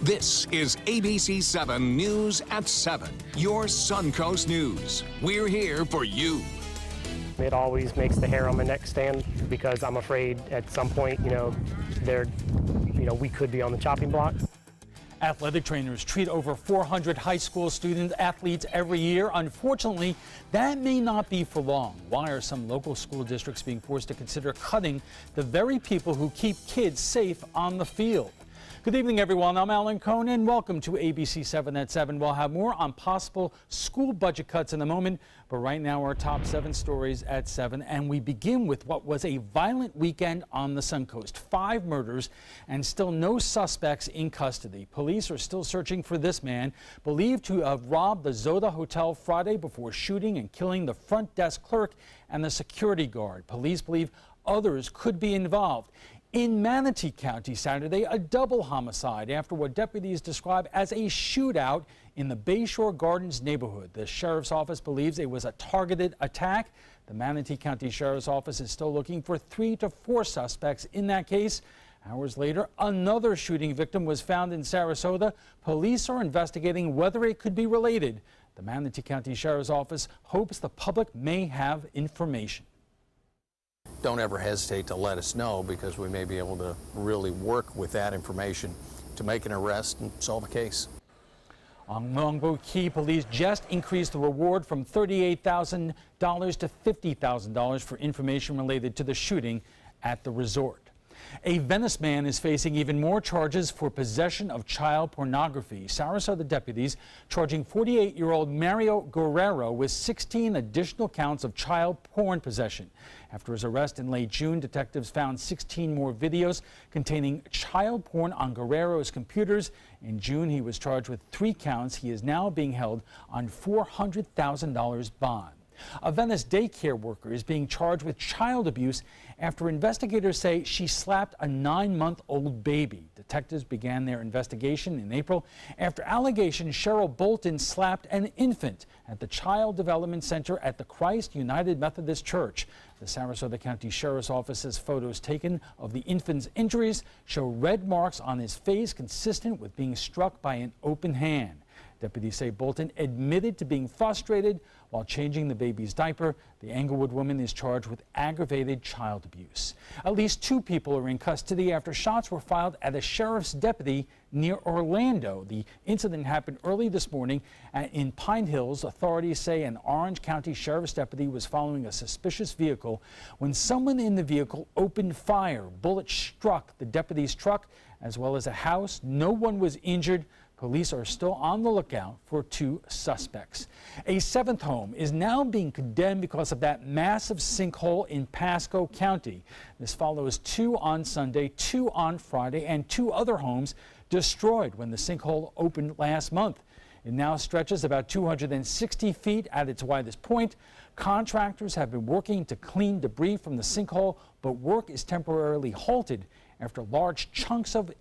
This is ABC7 News at 7, your Suncoast News. We're here for you. It always makes the hair on my neck stand because I'm afraid at some point, we could be on the chopping block. Athletic trainers treat over 400 high school student athletes every year. Unfortunately, that may not be for long. Why are some local school districts being forced to consider cutting the very people who keep kids safe on the field? Good evening, everyone. I'm Alan Conan. Welcome to ABC7 at 7. We'll have more on possible school budget cuts in a moment, but right now our top 7 stories at 7, and we begin with what was a violent weekend on the Suncoast. 5 murders and still no suspects in custody. Police are still searching for this man, believed to have robbed the Zoda Hotel Friday before shooting and killing the front desk clerk and the security guard. Police believe others could be involved. In Manatee County Saturday, a double homicide after what deputies describe as a shootout in the Bayshore Gardens neighborhood. The sheriff's office believes it was a targeted attack. The Manatee County Sheriff's Office is still looking for 3 to 4 suspects in that case. Hours later, another shooting victim was found in Sarasota. Police are investigating whether it could be related. The Manatee County Sheriff's Office hopes the public may have information. Don't ever hesitate to let us know, because we may be able to really work with that information to make an arrest and solve a case. On Longboat Key, police just increased the reward from $38,000 to $50,000 for information related to the shooting at the resort. A Venice man is facing even more charges for possession of child pornography. Sarasota deputies charging 48-year-old Mario Guerrero with 16 additional counts of child porn possession. After his arrest in late June, detectives found 16 more videos containing child porn on Guerrero's computers. In June, he was charged with 3 counts. He is now being held on $400,000 bond. A Venice daycare worker is being charged with child abuse after investigators say she slapped a 9-month-old baby. Detectives began their investigation in April after allegations Cheryl Bolton slapped an infant at the Child Development Center at the Christ United Methodist Church. The Sarasota County Sheriff's Office says photos taken of the infant's injuries show red marks on his face consistent with being struck by an open hand. Deputies say Bolton admitted to being frustrated while changing the baby's diaper. The Englewood woman is charged with aggravated child abuse. At least 2 people are in custody after shots were fired at a sheriff's deputy near Orlando. The incident happened early this morning in Pine Hills. Authorities say an Orange County sheriff's deputy was following a suspicious vehicle when someone in the vehicle opened fire. Bullets struck the deputy's truck as well as a house. No one was injured. Police are still on the lookout for 2 suspects. A 7th home is now being condemned because of that massive sinkhole in Pasco County. This follows 2 on Sunday, 2 on Friday, and 2 other homes destroyed when the sinkhole opened last month. It now stretches about 260 feet at its widest point. Contractors have been working to clean debris from the sinkhole, but work is temporarily halted after large chunks of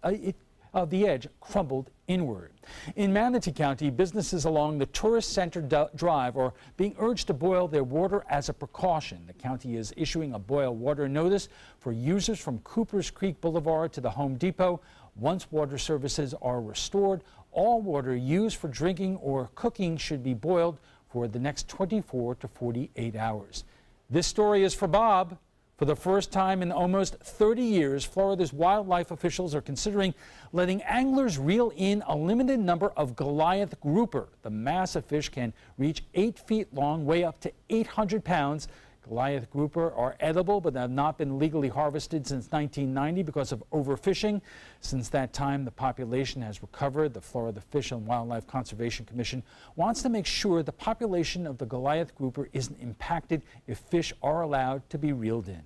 the edge crumbled inward. In Manatee County, businesses along the Tourist Center Drive are being urged to boil their water as a precaution. The county is issuing a boil water notice for users from Coopers Creek Boulevard to the Home Depot. Once water services are restored, all water used for drinking or cooking should be boiled for the next 24 to 48 hours. This story is for Bob. For the first time in almost 30 years, Florida's wildlife officials are considering letting anglers reel in a limited number of Goliath grouper. The massive fish can reach 8 feet long, weigh up to 800 pounds. Goliath grouper are edible but have not been legally harvested since 1990 because of overfishing. Since that time, the population has recovered. The Florida Fish and Wildlife Conservation Commission wants to make sure the population of the Goliath grouper isn't impacted if fish are allowed to be reeled in.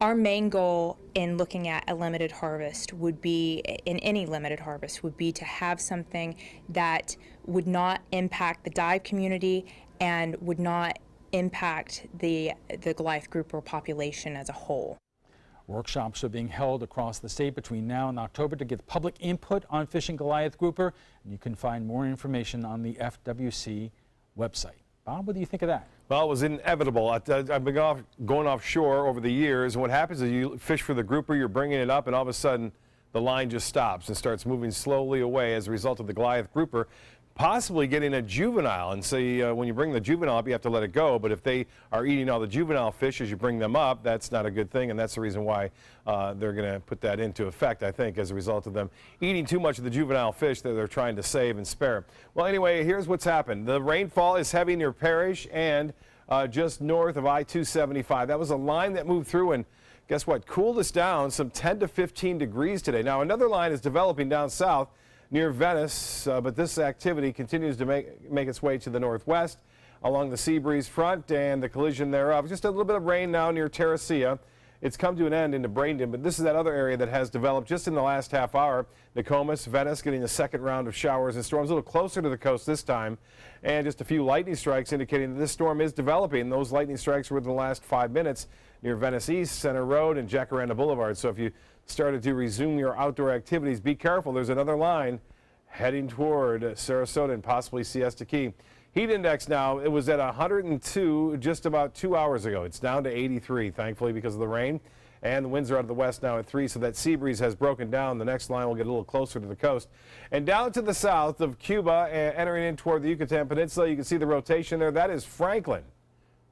Our main goal in looking at a limited harvest would be, in any limited harvest, would be to have something that would not impact the dive community and would not impact the Goliath grouper population as a whole. Workshops are being held across the state between now and October to get public input on fishing Goliath grouper. And you can find more information on the FWC website. Bob, what do you think of that? Well, it was inevitable. I've been going offshore over the years, and what happens is you fish for the grouper, you're bringing it up, and all of a sudden the line just stops and starts moving slowly away as a result of the Goliath grouper possibly getting a juvenile. And so when you bring the juvenile up, you have to let it go. But if they are eating all the juvenile fish as you bring them up, that's not a good thing. And that's the reason why they're going to put that into effect, I think, as a result of them eating too much of the juvenile fish that they're trying to save and spare. Well, anyway, here's what's happened. The rainfall is heavy near Parrish and just north of I-275. That was a line that moved through and guess what? Cooled us down some 10 to 15 degrees today. Now, another line is developing down south near Venice, but this activity continues to make its way to the northwest along the sea breeze front and the collision thereof. Just a little bit of rain now near Terracea. It's come to an end into Bradenton, but this is that other area that has developed just in the last half hour. Nokomis, Venice getting the second round of showers and storms, a little closer to the coast this time, and just a few lightning strikes indicating that this storm is developing. Those lightning strikes were within the last 5 minutes near Venice East, Center Road, and Jacaranda Boulevard. So if you started to resume your outdoor activities, be careful. There's another line heading toward Sarasota and possibly Siesta Key. Heat index now, it was at 102 just about 2 hours ago. It's down to 83, thankfully, because of the rain. And the winds are out of the west now at 3, so that sea breeze has broken down. The next line will get a little closer to the coast. And down to the south of Cuba, entering in toward the Yucatan Peninsula, you can see the rotation there. That is Franklin.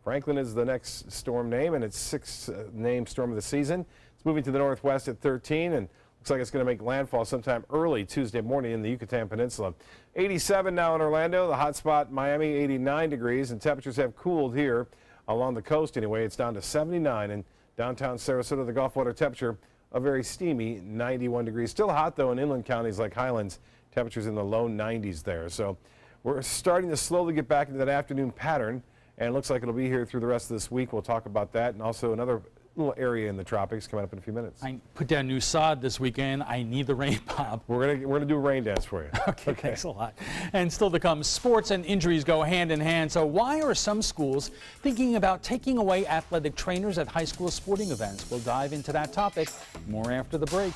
Franklin is the next storm name, and it's sixth name storm of the season. It's moving to the northwest at 13, and looks like it's going to make landfall sometime early Tuesday morning in the Yucatan Peninsula. 87 now in Orlando, the hot spot Miami, 89 degrees, and temperatures have cooled here along the coast anyway. It's down to 79, and downtown Sarasota, the Gulf water temperature, a very steamy 91 degrees. Still hot, though, in inland counties like Highlands. Temperatures in the low 90s there. So we're starting to slowly get back into that afternoon pattern, and it looks like it'll be here through the rest of this week. We'll talk about that, and also another little area in the tropics coming up in a few minutes. I put down new sod this weekend. I need the rain, Bob. We're gonna do a rain dance for you. Okay, thanks a lot. And still to come, sports and injuries go hand in hand. So why are some schools thinking about taking away athletic trainers at high school sporting events? We'll dive into that topic more after the break.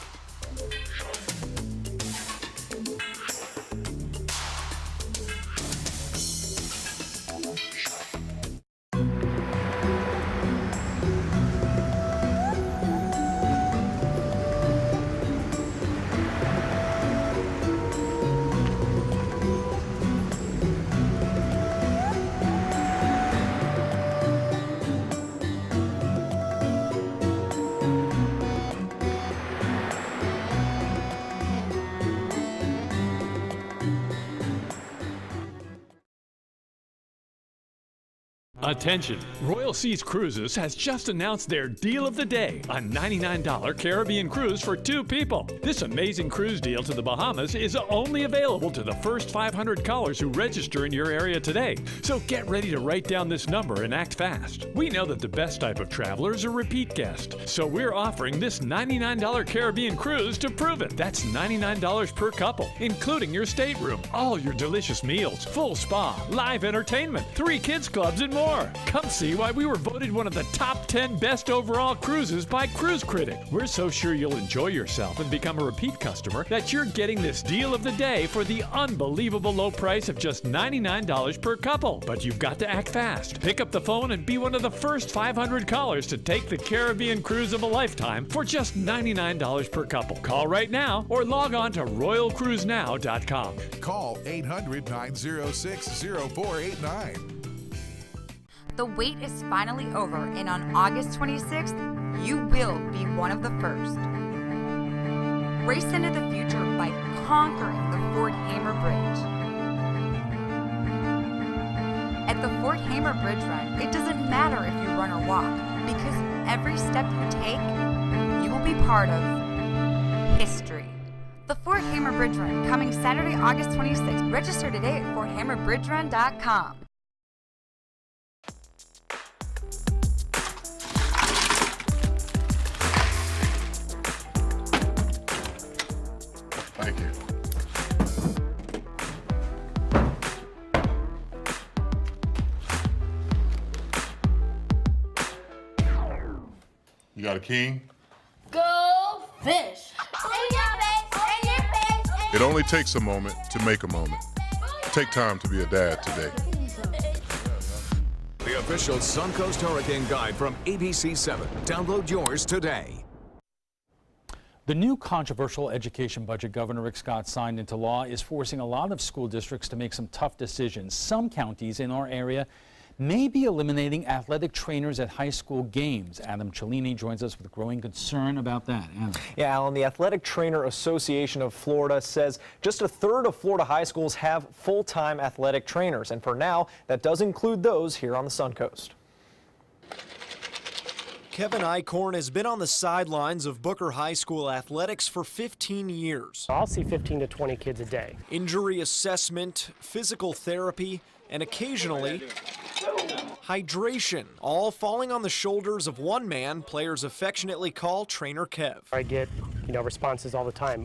Attention! Royal Seas Cruises has just announced their deal of the day, a $99 Caribbean cruise for 2 people. This amazing cruise deal to the Bahamas is only available to the first 500 callers who register in your area today. So get ready to write down this number and act fast. We know that the best type of traveler is a repeat guest, so we're offering this $99 Caribbean cruise to prove it. That's $99 per couple, including your stateroom, all your delicious meals, full spa, live entertainment, 3 kids clubs, and more. Come see why we were voted one of the top 10 best overall cruises by Cruise Critic. We're so sure you'll enjoy yourself and become a repeat customer that you're getting this deal of the day for the unbelievable low price of just $99 per couple. But you've got to act fast. Pick up the phone and be one of the first 500 callers to take the Caribbean cruise of a lifetime for just $99 per couple. Call right now or log on to royalcruisenow.com. Call 800-906-0489. The wait is finally over, and on August 26th, you will be one of the first. Race into the future by conquering the Fort Hamer Bridge. At the Fort Hamer Bridge Run, it doesn't matter if you run or walk, because every step you take, you will be part of history. The Fort Hamer Bridge Run, coming Saturday, August 26th. Register today at forthamerbridgerun.com. Thank you. You got a king? Go fish! It only takes a moment to make a moment. Take time to be a dad today. The official Suncoast Hurricane Guide from ABC7. Download yours today. The new controversial education budget Governor Rick Scott signed into law is forcing a lot of school districts to make some tough decisions. Some counties in our area may be eliminating athletic trainers at high school games. Adam Cellini joins us with growing concern about that. Adam. Yeah, Alan, the Athletic Trainer Association of Florida says just a third of Florida high schools have full-time athletic trainers. And for now, that does include those here on the Suncoast. Kevin Eichhorn has been on the sidelines of Booker High School athletics for 15 years. I'll see 15 to 20 kids a day. Injury assessment, physical therapy, and occasionally hydration, all falling on the shoulders of one man players affectionately call Trainer Kev. I get, responses all the time.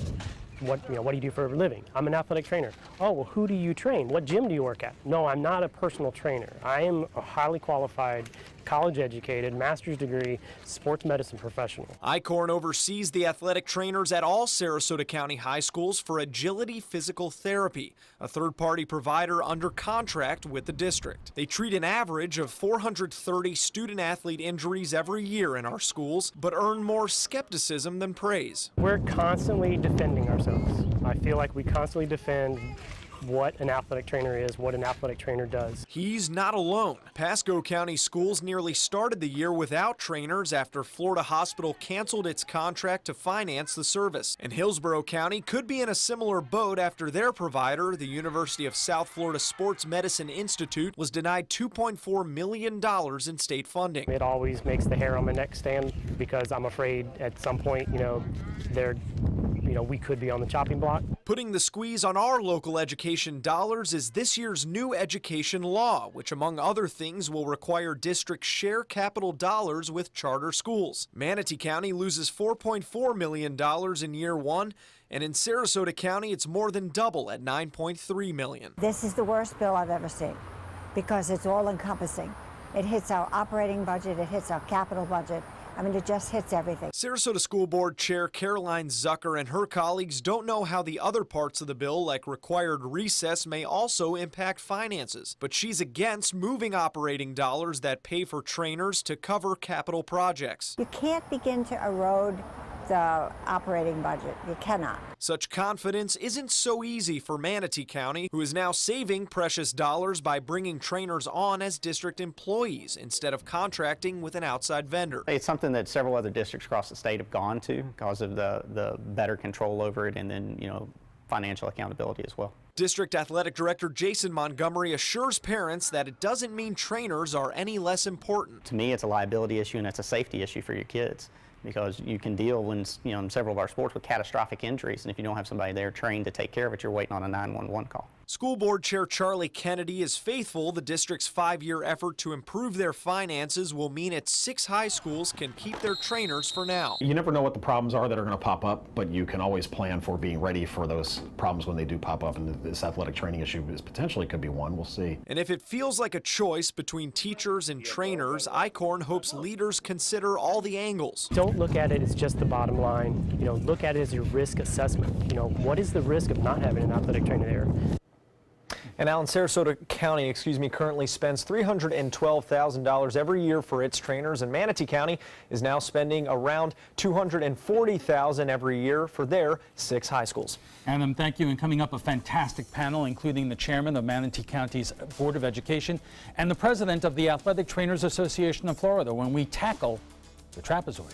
What do you do for a living? I'm an athletic trainer. Oh, well, who do you train? What gym do you work at? No, I'm not a personal trainer. I am a highly qualified, college-educated, master's degree sports medicine professional. Eichhorn oversees the athletic trainers at all Sarasota County high schools for Agility Physical Therapy, a third-party provider under contract with the district. They treat an average of 430 student-athlete injuries every year in our schools, but earn more skepticism than praise. We're constantly defending ourselves. I feel like we constantly defend what an athletic trainer is, what an athletic trainer does. He's not alone. Pasco County schools nearly started the year without trainers after Florida Hospital canceled its contract to finance the service. And Hillsborough County could be in a similar boat after their provider, the University of South Florida Sports Medicine Institute, was denied $2.4 million in state funding. It always makes the hair on my neck stand because I'm afraid at some point, we could be on the chopping block. Putting the squeeze on our local education dollars is this year's new education law, which among other things will require districts share capital dollars with charter schools. Manatee County loses $4.4 million in year one, and in Sarasota County it's more than double at $9.3 million. This is the worst bill I've ever seen because it's all encompassing. It hits our operating budget, it hits our capital budget. I mean, it just hits everything. Sarasota School Board Chair Caroline Zucker and her colleagues don't know how the other parts of the bill, like required recess, may also impact finances. But she's against moving operating dollars that pay for trainers to cover capital projects. You can't begin to erode the operating budget. You cannot. Such confidence isn't so easy for Manatee County, who is now saving precious dollars by bringing trainers on as district employees instead of contracting with an outside vendor. It's something that several other districts across the state have gone to because of the better control over it and then, financial accountability as well. District Athletic Director Jason Montgomery assures parents that it doesn't mean trainers are any less important. To me, it's a liability issue and it's a safety issue for your kids, because you can deal in several of our sports with catastrophic injuries, and if you don't have somebody there trained to take care of it, you're waiting on a 911 call. School Board Chair Charlie Kennedy is faithful the district's 5-year effort to improve their finances will mean its 6 high schools can keep their trainers for now. You never know what the problems are that are going to pop up, but you can always plan for being ready for those problems when they do pop up, and this athletic training issue potentially could be one. We'll see. And if it feels like a choice between teachers and trainers, Eichhorn hopes leaders consider all the angles. Don't look at it as just the bottom line. Look at it as your risk assessment. What is the risk of not having an athletic trainer there? And Alan, Sarasota County, currently spends $312,000 every year for its trainers, and Manatee County is now spending around $240,000 every year for their 6 high schools. Adam, thank you. And coming up, a fantastic panel, including the chairman of Manatee County's Board of Education and the president of the Athletic Trainers Association of Florida, when we tackle the trapezoid.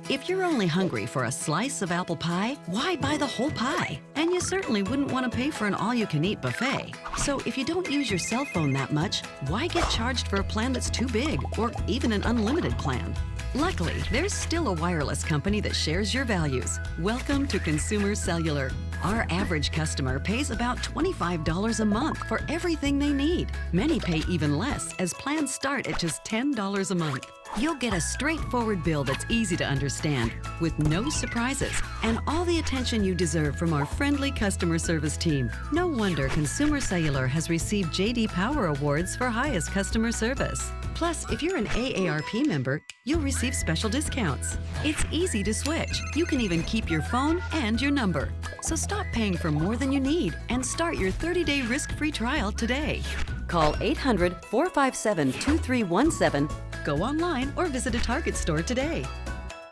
If you're only hungry for a slice of apple pie, why buy the whole pie? And you certainly wouldn't want to pay for an all-you-can-eat buffet. So if you don't use your cell phone that much, why get charged for a plan that's too big, or even an unlimited plan? Luckily, there's still a wireless company that shares your values. Welcome to Consumer Cellular. Our average customer pays about $25 a month for everything they need. Many pay even less, as plans start at just $10 a month. You'll get a straightforward bill that's easy to understand, with no surprises, and all the attention you deserve from our friendly customer service team. No wonder Consumer Cellular has received J.D. Power Awards for highest customer service. Plus, if you're an AARP member, you'll receive special discounts. It's easy to switch. You can even keep your phone and your number. So stop paying for more than you need and start your 30-day risk-free trial today. Call 800-457-2317, go online, or visit a Target store today.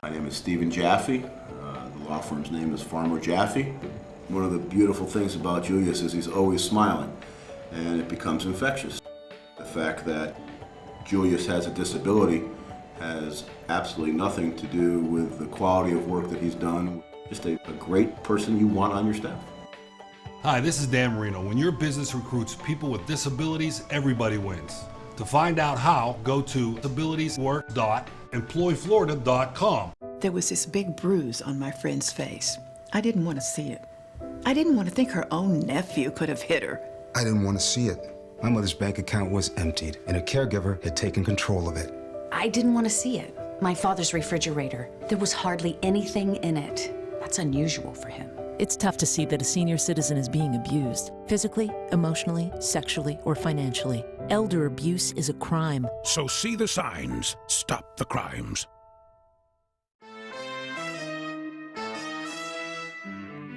My name is Stephen Jaffe. The law firm's name is Farmer Jaffe. One of the beautiful things about Julius is he's always smiling, and it becomes infectious. The fact that Julius has a disability has absolutely nothing to do with the quality of work that he's done. Just a great person you want on your staff. Hi, this is Dan Marino. When your business recruits people with disabilities, everybody wins. To find out how, go to disabilitieswork.employflorida.com. There was this big bruise on my friend's face. I didn't want to see it. I didn't want to think her own nephew could have hit her. I didn't want to see it. My mother's bank account was emptied, and a caregiver had taken control of it. I didn't want to see it. My father's refrigerator. There was hardly anything in it. That's unusual for him. It's tough to see that a senior citizen is being abused, physically, emotionally, sexually, or financially. Elder abuse is a crime. So see the signs. Stop the crimes.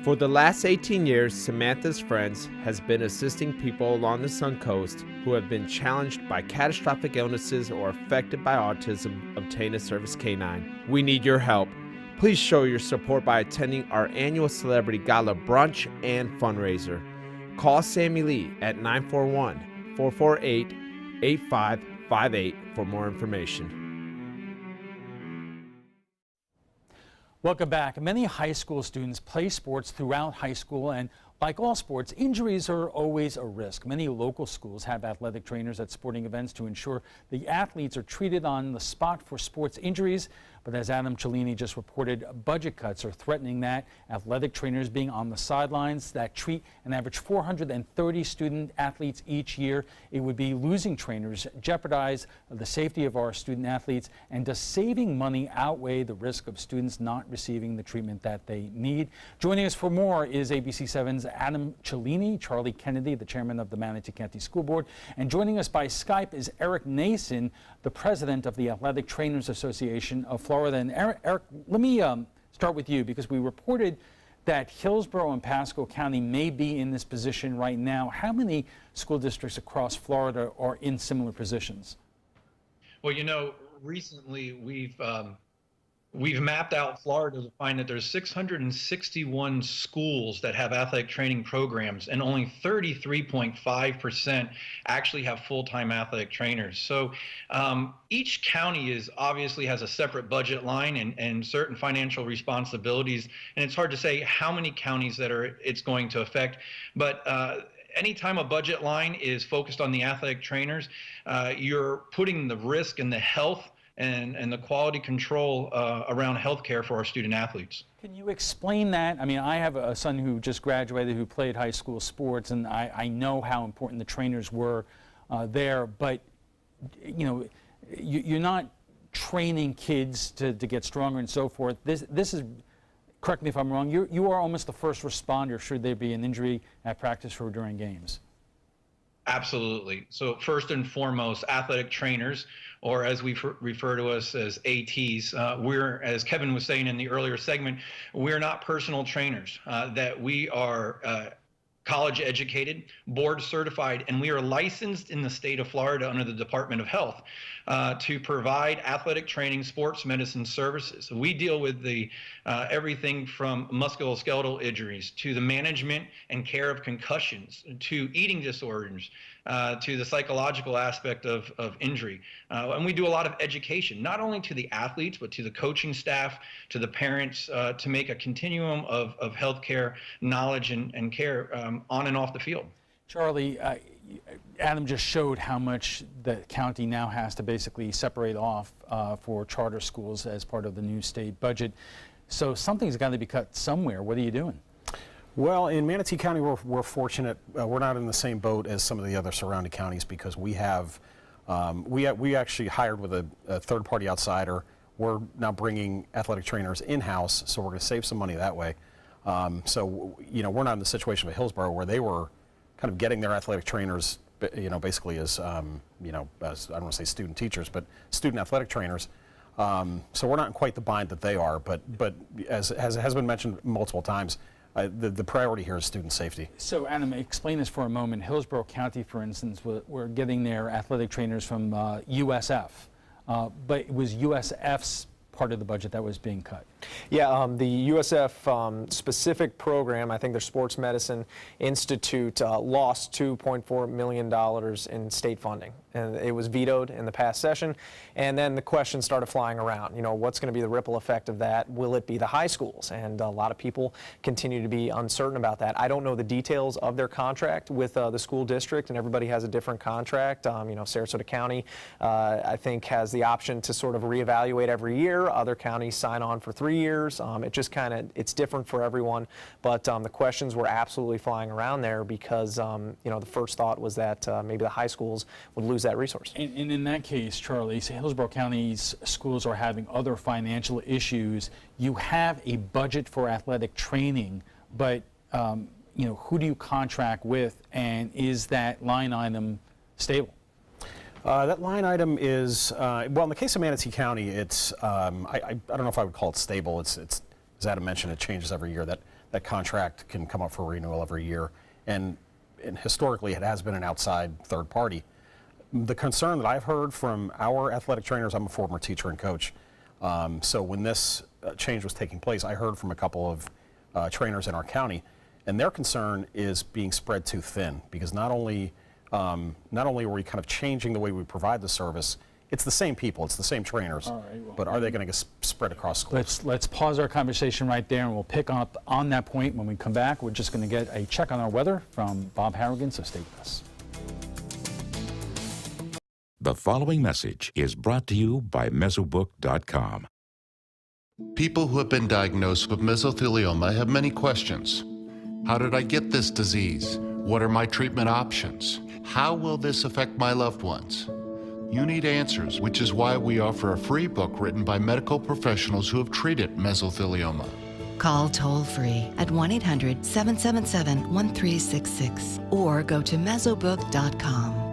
For the last 18 years, Samantha's Friends has been assisting people along the Suncoast who have been challenged by catastrophic illnesses or affected by autism obtain a service canine. We need your help. Please show your support by attending our annual Celebrity Gala brunch and fundraiser. Call Sammy Lee at 941-448-8558 for more information. Welcome back. Many high school students play sports throughout high school, and like all sports, injuries are always a risk. Many local schools have athletic trainers at sporting events to ensure the athletes are treated on the spot for sports injuries. But as Adam Cellini just reported, budget cuts are threatening that. Athletic trainers being on the sidelines that treat an average 430 student athletes each year. It would be losing trainers, jeopardize the safety of our student athletes, and does saving money outweigh the risk of students not receiving the treatment that they need? Joining us for more is ABC7's Adam Cellini, Charlie Kennedy, the chairman of the Manatee County School Board, and joining us by Skype is Eric Nason, the president of the Athletic Trainers Association of Florida. And Eric, let me start with you, because we reported that Hillsborough and Pasco County may be in this position right now. How many school districts across Florida are in similar positions? Well, you know, recently we've mapped out Florida to find that there's 661 schools that have athletic training programs, and only 33.5% actually have full-time athletic trainers. So each county obviously has a separate budget line and certain financial responsibilities, and it's hard to say how many counties that it's going to affect. But anytime a budget line is focused on the athletic trainers, you're putting the risk and the health and the quality control around healthcare for our student athletes. Can you explain that? I mean, I have a son who just graduated who played high school sports, and I know how important the trainers were there, but you know, you're not training kids to get stronger and so forth. This is, correct me if I'm wrong, you are almost the first responder should there be an injury at practice or during games. Absolutely. So first and foremost, athletic trainers, or as we refer to us as ATs, we're, as Kevin was saying in the earlier segment, we're not personal trainers, that we are college educated, board certified, and we are licensed in the state of Florida under the Department of Health to provide athletic training, sports medicine services. We deal with the everything from musculoskeletal injuries to the management and care of concussions to eating disorders to the psychological aspect of injury. And we do a lot of education, not only to the athletes, but to the coaching staff, to the parents, to make a continuum of healthcare knowledge and care on and off the field. Charlie, Adam just showed how much the county now has to basically separate off for charter schools as part of the new state budget. So something's got to be cut somewhere. What are you doing? Well, in Manatee County, we're fortunate. We're not in the same boat as some of the other surrounding counties because we have, we actually hired with a third-party outsider. We're now bringing athletic trainers in-house, so we're going to save some money that way. So, you know, we're not in the situation of Hillsborough where they were kind of getting their athletic trainers, you know, basically as, you know, as, I don't want to say student teachers, but student athletic trainers. So we're not in quite the bind that they are, but as has been mentioned multiple times, the priority here is student safety. So, Adam, explain this for a moment. Hillsborough County, for instance, were getting their athletic trainers from USF, but it was USF's part of the budget that was being cut? Yeah, the USF specific program, I think their Sports Medicine Institute lost $2.4 million in state funding. And it was vetoed in the past session. And then the questions started flying around. You know, what's going to be the ripple effect of that? Will it be the high schools? And a lot of people continue to be uncertain about that. I don't know the details of their contract with the school district, and everybody has a different contract. You know, Sarasota County, I think, has the option to sort of reevaluate every year. Other counties sign on for 3 years. It just kind of, it's different for everyone. But the questions were absolutely flying around there because, you know, the first thought was that maybe the high schools would lose that resource. And in that case, Charlie, Hillsborough County's schools are having other financial issues. You have a budget for athletic training, but you know, who do you contract with, and is that line item stable? That line item is, well, in the case of Manatee County, it's, I don't know if I would call it stable. It's as Adam mentioned, it changes every year. That contract can come up for renewal every year. And historically, it has been an outside third party. The concern that I've heard from our athletic trainers, I'm a former teacher and coach, so when this change was taking place, I heard from a couple of trainers in our county, and their concern is being spread too thin, because not only are we kind of changing the way we provide the service, it's the same people, it's the same trainers, but are they going to get spread across schools? Let's pause our conversation right there, and we'll pick up on that point when we come back. We're just going to get a check on our weather from Bob Harrigan, so stay with us. The following message is brought to you by Mesobook.com. People who have been diagnosed with mesothelioma have many questions. How did I get this disease? What are my treatment options? How will this affect my loved ones? You need answers, which is why we offer a free book written by medical professionals who have treated mesothelioma. Call toll-free at 1-800-777-1366 or go to Mesobook.com.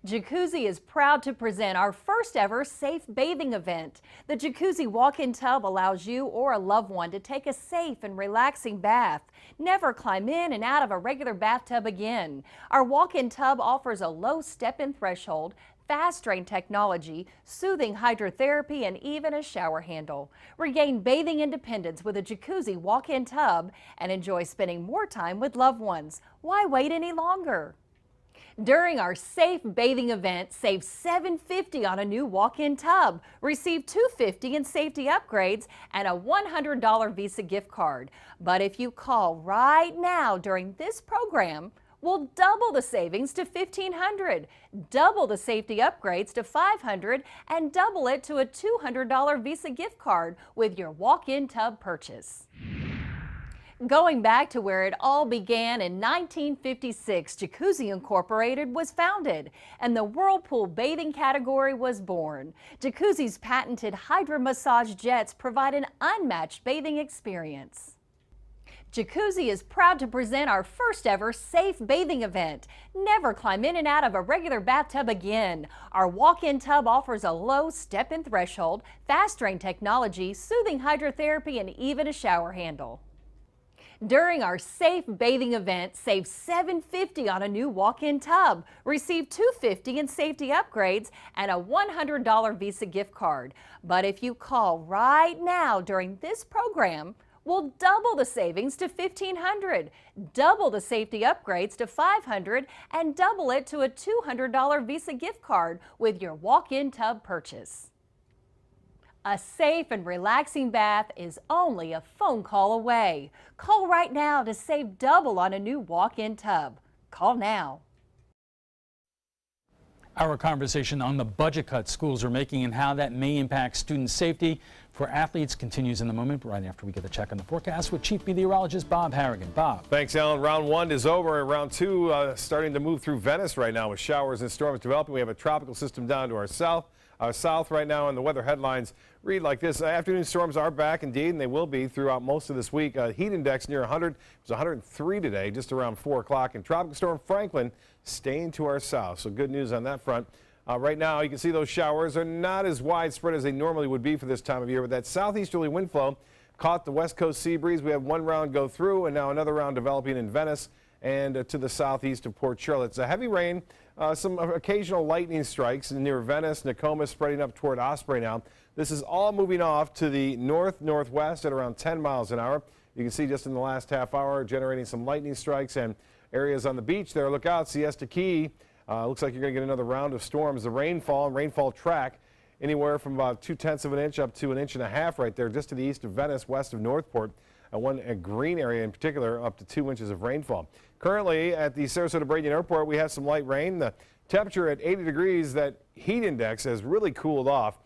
Jacuzzi is proud to present our first ever safe bathing event. The Jacuzzi walk-in tub allows you or a loved one to take a safe and relaxing bath. Never climb in and out of a regular bathtub again. Our walk-in tub offers a low step-in threshold, fast drain technology, soothing hydrotherapy, and even a shower handle. Regain bathing independence with a Jacuzzi walk-in tub and enjoy spending more time with loved ones. Why wait any longer? During our safe bathing event, save $750 on a new walk-in tub. Receive $250 in safety upgrades and a $100 Visa gift card. But if you call right now during this program, we'll double the savings to $1,500, double the safety upgrades to $500, and double it to a $200 Visa gift card with your walk-in tub purchase. Going back to where it all began in 1956, Jacuzzi Incorporated was founded and the Whirlpool bathing category was born. Jacuzzi's patented Hydra massage jets provide an unmatched bathing experience. Jacuzzi is proud to present our first ever safe bathing event. Never climb in and out of a regular bathtub again. Our walk-in tub offers a low step-in threshold, fast drain technology, soothing hydrotherapy, and even a shower handle. During our safe bathing event, save $750 on a new walk-in tub. Receive $250 in safety upgrades and a $100 Visa gift card. But if you call right now during this program, we'll double the savings to $1,500, double the safety upgrades to $500, and double it to a $200 Visa gift card with your walk-in tub purchase. A safe and relaxing bath is only a phone call away. Call right now to save double on a new walk-in tub. Call now. Our conversation on the budget cuts schools are making and how that may impact student safety for athletes continues in a moment, right after we get a check on the forecast with Chief Meteorologist Bob Harrigan. Bob. Thanks, Alan. Round one is over. Round two starting to move through Venice right now with showers and storms developing. We have a tropical system down to our south right now, and the weather headlines read like this. Afternoon storms are back indeed, and they will be throughout most of this week. Heat index near 100. It was 103 today, just around 4 o'clock. And Tropical Storm Franklin staying to our south. So good news on that front. Right now, you can see those showers are not as widespread as they normally would be for this time of year, but that southeasterly wind flow caught the west coast sea breeze. We have one round go through, and now another round developing in Venice and to the southeast of Port Charlotte. It's a heavy rain, some occasional lightning strikes near Venice, Nakoma, spreading up toward Osprey now. This is all moving off to the north-northwest at around 10 miles an hour. You can see just in the last half hour generating some lightning strikes and areas on the beach there. Look out, Siesta Key. Looks like you're going to get another round of storms. The rainfall track anywhere from about 0.2 of an inch up to 1.5 inches right there just to the east of Venice, west of Northport. One green area in particular up to 2 inches of rainfall. Currently at the Sarasota-Brayton Airport, we have some light rain. The temperature at 80 degrees, that heat index has really cooled off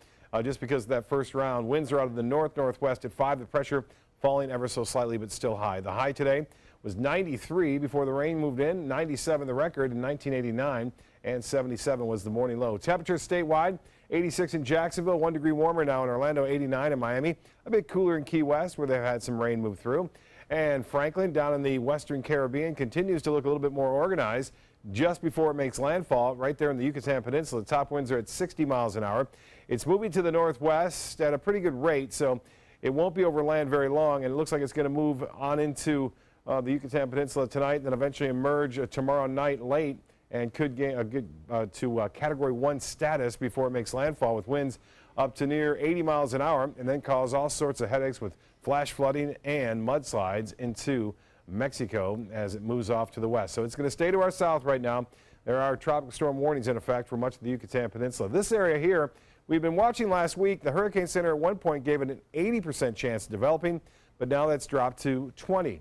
just because of that first round. Winds are out of the north-northwest at 5. The pressure falling ever so slightly, but still high. The high today was 93 before the rain moved in, 97 the record in 1989, and 77 was the morning low. Temperatures statewide, 86 in Jacksonville, 1 degree warmer now in Orlando, 89 in Miami, a bit cooler in Key West where they've had some rain move through. And Franklin down in the Western Caribbean continues to look a little bit more organized just before it makes landfall right there in the Yucatan Peninsula. The top winds are at 60 miles an hour. It's moving to the northwest at a pretty good rate, so it won't be over land very long, and it looks like it's going to move on into the Yucatan Peninsula tonight, then eventually emerge tomorrow night late and could gain a good to Category 1 status before it makes landfall with winds up to near 80 miles an hour and then cause all sorts of headaches with flash flooding and mudslides into Mexico as it moves off to the west. So it's going to stay to our south right now. There are tropical storm warnings in effect for much of the Yucatan Peninsula. This area here, we've been watching last week. The Hurricane Center at one point gave it an 80% chance of developing, but now that's dropped to 20%.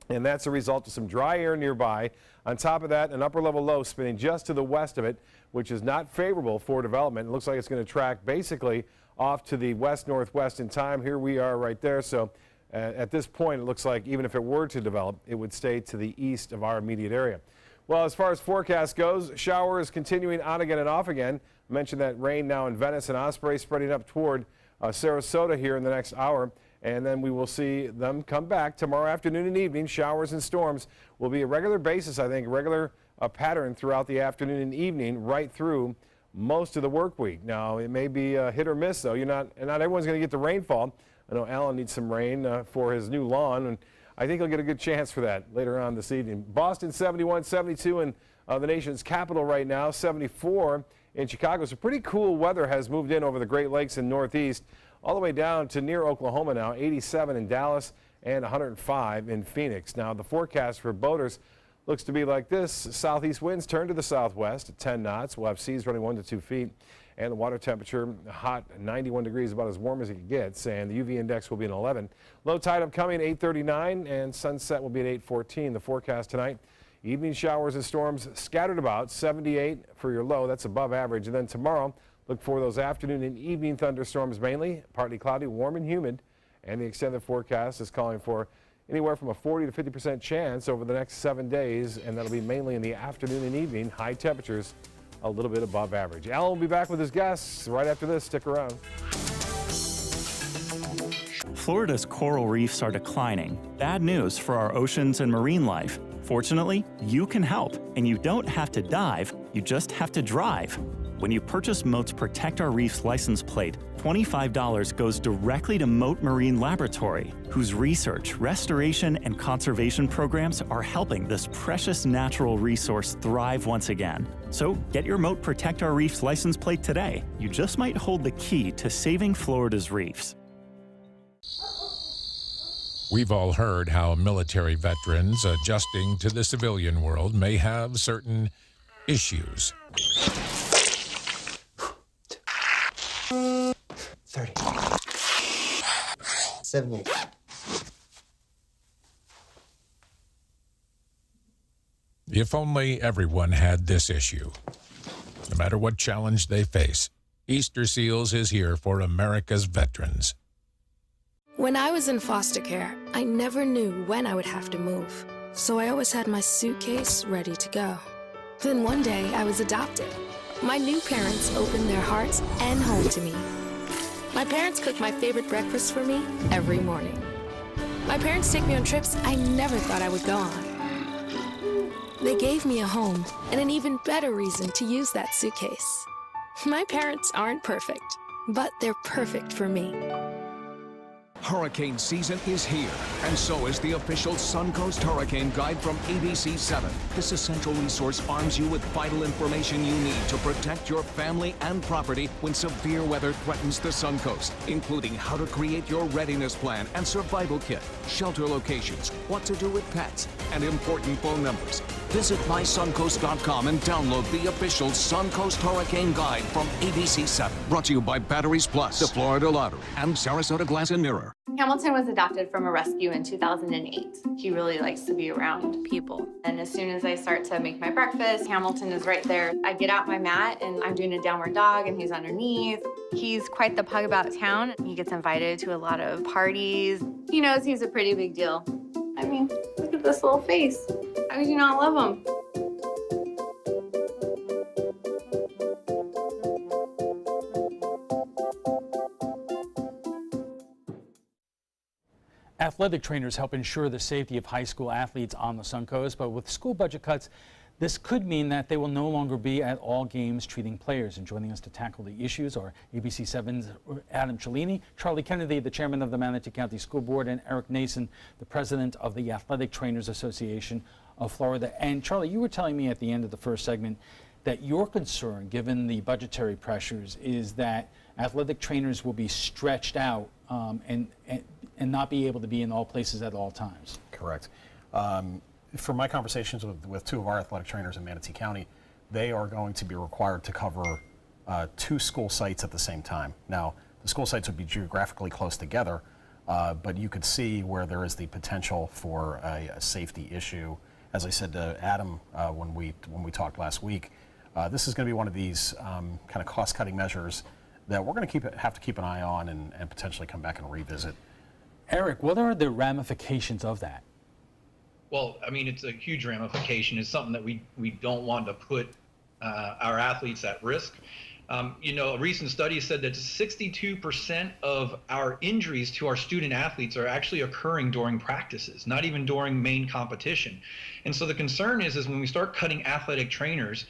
And that's a result of some dry air nearby. On top of that, an upper level low spinning just to the west of it, which is not favorable for development. It looks like it's going to track basically off to the west-northwest in time. Here we are right there. So at this point, it looks like even if it were to develop, it would stay to the east of our immediate area. Well, as far as forecast goes, showers continuing on again and off again. I mentioned that rain now in Venice and Osprey spreading up toward Sarasota here in the next hour. And then we will see them come back tomorrow afternoon and evening. Showers and storms will be a regular basis, I think, a regular pattern throughout the afternoon and evening right through most of the work week. Now, it may be a hit or miss, though. Not everyone's going to get the rainfall. I know Alan needs some rain for his new lawn, and I think he'll get a good chance for that later on this evening. Boston 71, 72 in the nation's capital right now, 74 in Chicago. So pretty cool weather has moved in over the Great Lakes and Northeast, all the way down to near Oklahoma now, 87 in Dallas and 105 in Phoenix. Now, the forecast for boaters looks to be like this. Southeast winds turn to the southwest at 10 knots. We'll have seas running 1 to 2 feet. And the water temperature hot, 91 degrees, about as warm as it gets. And the UV index will be an 11. Low tide upcoming, 8:39, and sunset will be at 8:14. The forecast tonight, evening showers and storms scattered about, 78 for your low. That's above average. And then tomorrow, look for those afternoon and evening thunderstorms mainly, partly cloudy, warm and humid. And the extended forecast is calling for anywhere from a 40 to 50% chance over the next 7 days, and that'll be mainly in the afternoon and evening. High temperatures a little bit above average. Alan will be back with his guests right after this. Stick around. Florida's coral reefs are declining. Bad news for our oceans and marine life. Fortunately, you can help, and you don't have to dive, you just have to drive. When you purchase Moat's Protect Our Reefs license plate, $25 goes directly to Moat Marine Laboratory, whose research, restoration, and conservation programs are helping this precious natural resource thrive once again. So get your Moat Protect Our Reefs license plate today. You just might hold the key to saving Florida's reefs. We've all heard how military veterans adjusting to the civilian world may have certain issues. 30. 78. If only everyone had this issue. No matter what challenge they face, Easter Seals is here for America's veterans. When I was in foster care, I never knew when I would have to move, so I always had my suitcase ready to go. Then one day, I was adopted. My new parents opened their hearts and home to me. My parents cook my favorite breakfast for me every morning. My parents take me on trips I never thought I would go on. They gave me a home and an even better reason to use that suitcase. My parents aren't perfect, but they're perfect for me. Hurricane season is here, and so is the official Suncoast Hurricane Guide from ABC7. This essential resource arms you with vital information you need to protect your family and property when severe weather threatens the Suncoast, including how to create your readiness plan and survival kit, shelter locations, what to do with pets, and important phone numbers. Visit mysuncoast.com and download the official Suncoast Hurricane Guide from ABC7. Brought to you by Batteries Plus, the Florida Lottery, and Sarasota Glass and Mirror. Hamilton was adopted from a rescue in 2008. He really likes to be around people. And as soon as I start to make my breakfast, Hamilton is right there. I get out my mat and I'm doing a downward dog and he's underneath. He's quite the pug about town. He gets invited to a lot of parties. He knows he's a pretty big deal. I mean, look at this little face. How could you not love him? Athletic trainers help ensure the safety of high school athletes on the Suncoast, but with school budget cuts, this could mean that they will no longer be at all games treating players. And joining us to tackle the issues are ABC7's Adam Cellini, Charlie Kennedy, the chairman of the Manatee County School Board, and Eric Nason, the president of the Athletic Trainers Association of Florida. And Charlie, you were telling me at the end of the first segment that your concern, given the budgetary pressures, is that athletic trainers will be stretched out and not be able to be in all places at all times. Correct. From my conversations with two of our athletic trainers in Manatee County, they are going to be required to cover 2 school sites at the same time. Now, the school sites would be geographically close together, but you could see where there is the potential for a safety issue. As I said to Adam when we talked last week, this is going to be one of these kind of cost-cutting measures that we're going to have to keep an eye on and potentially come back and revisit. Eric, what are the ramifications of that? Well, I mean, it's a huge ramification. It's something that we don't want to put our athletes at risk. You know, a recent study said that 62% of our injuries to our student athletes are actually occurring during practices, not even during main competition. And so the concern is when we start cutting athletic trainers,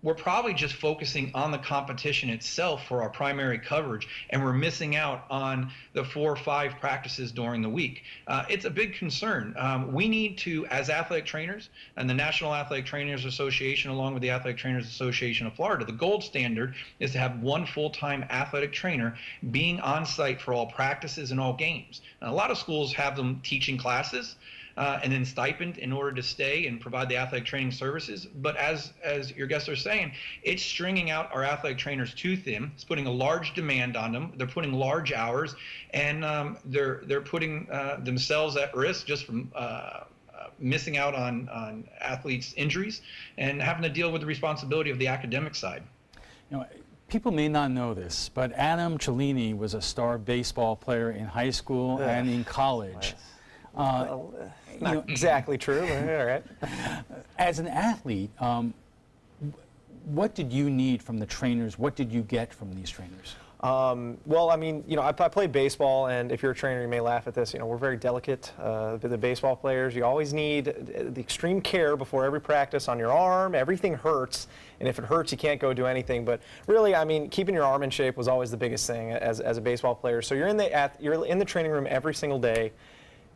we're probably just focusing on the competition itself for our primary coverage, and we're missing out on the 4 or 5 practices during the week. It's a big concern. We need to, as athletic trainers, and the National Athletic Trainers Association, along with the Athletic Trainers Association of Florida, the gold standard is to have 1 full-time athletic trainer being on site for all practices and all games. Now, a lot of schools have them teaching classes, and then stipend in order to stay and provide the athletic training services. But as your guests are saying, it's stringing out our athletic trainers too thin. It's putting a large demand on them. They're putting large hours, and they're putting themselves at risk just from missing out on athletes' injuries and having to deal with the responsibility of the academic side. You know, people may not know this, but Adam Cellini was a star baseball player in high school and in college. Not exactly true, but all right. As an athlete, what did you need from the trainers? What did you get from these trainers? Well, I mean, you know, I played baseball, and if you're a trainer, you may laugh at this. You know, we're very delicate. The baseball players, you always need the extreme care before every practice on your arm. Everything hurts, and if it hurts, you can't go do anything. But really, I mean, keeping your arm in shape was always the biggest thing as a baseball player. So you're in the training room every single day,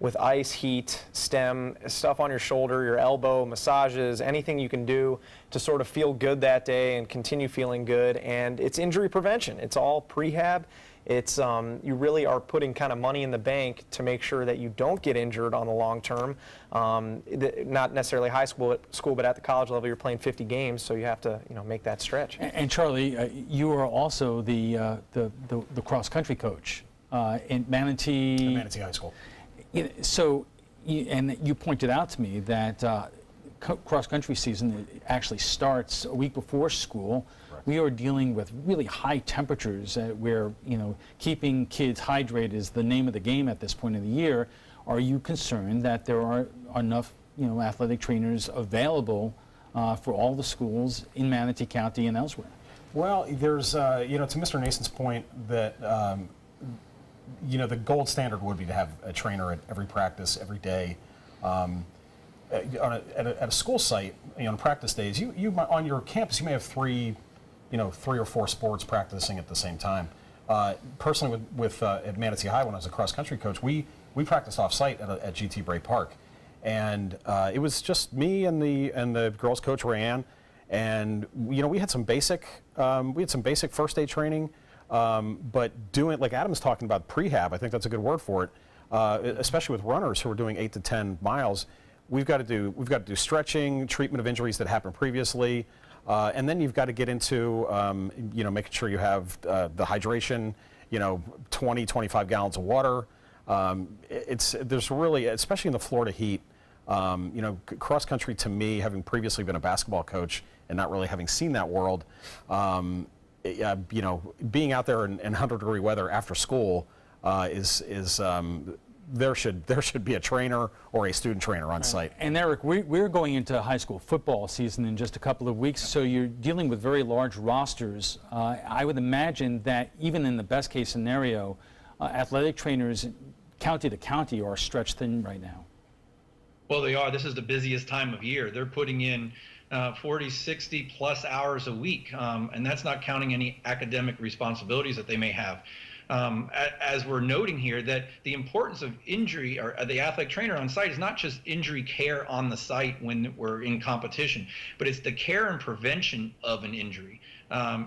with ice, heat, stem, stuff on your shoulder, your elbow, massages, anything you can do to sort of feel good that day and continue feeling good. And it's injury prevention. It's all prehab. It's you really are putting kind of money in the bank to make sure that you don't get injured on the long term. Not necessarily high school, but at the college level, you're playing 50 games, so you have to make that stretch. And Charlie, you are also the cross country coach in Manatee. Manatee High School. So, and you pointed out to me that cross-country season actually starts a week before school. Correct. We are dealing with really high temperatures where, keeping kids hydrated is the name of the game at this point of the year. Are you concerned that there are enough, athletic trainers available for all the schools in Manatee County and elsewhere? Well, there's, to Mr. Nason's point that, the gold standard would be to have a trainer at every practice, every day. At a school site, on practice days, you on your campus, you may have three or four sports practicing at the same time. Personally, at Manatee High, when I was a cross-country coach, we practiced off-site at GT Bray Park. And it was just me and the girls coach, Rayanne. And, you know, we had some basic first aid training, but doing, like Adam's talking about prehab, I think that's a good word for it, especially with runners who are doing 8 to 10 miles. We've got to do stretching, treatment of injuries that happened previously, and then you've got to get into, you know, making sure you have the hydration, you know, 20, 25 gallons of water. There's really, especially in the Florida heat, you know, cross country to me, having previously been a basketball coach and not really having seen that world, you know, being out there in 100-degree weather after school there should be a trainer or a student trainer on site. And Eric, we're going into high school football season in just a couple of weeks, so you're dealing with very large rosters. I would imagine that even in the best case scenario, athletic trainers county to county are stretched thin right now. Well, they are. This is the busiest time of year. They're putting in 40, 60 plus hours a week, and that's not counting any academic responsibilities that they may have. As we're noting here, that the importance of injury or the athletic trainer on site is not just injury care on the site when we're in competition, but it's the care and prevention of an injury.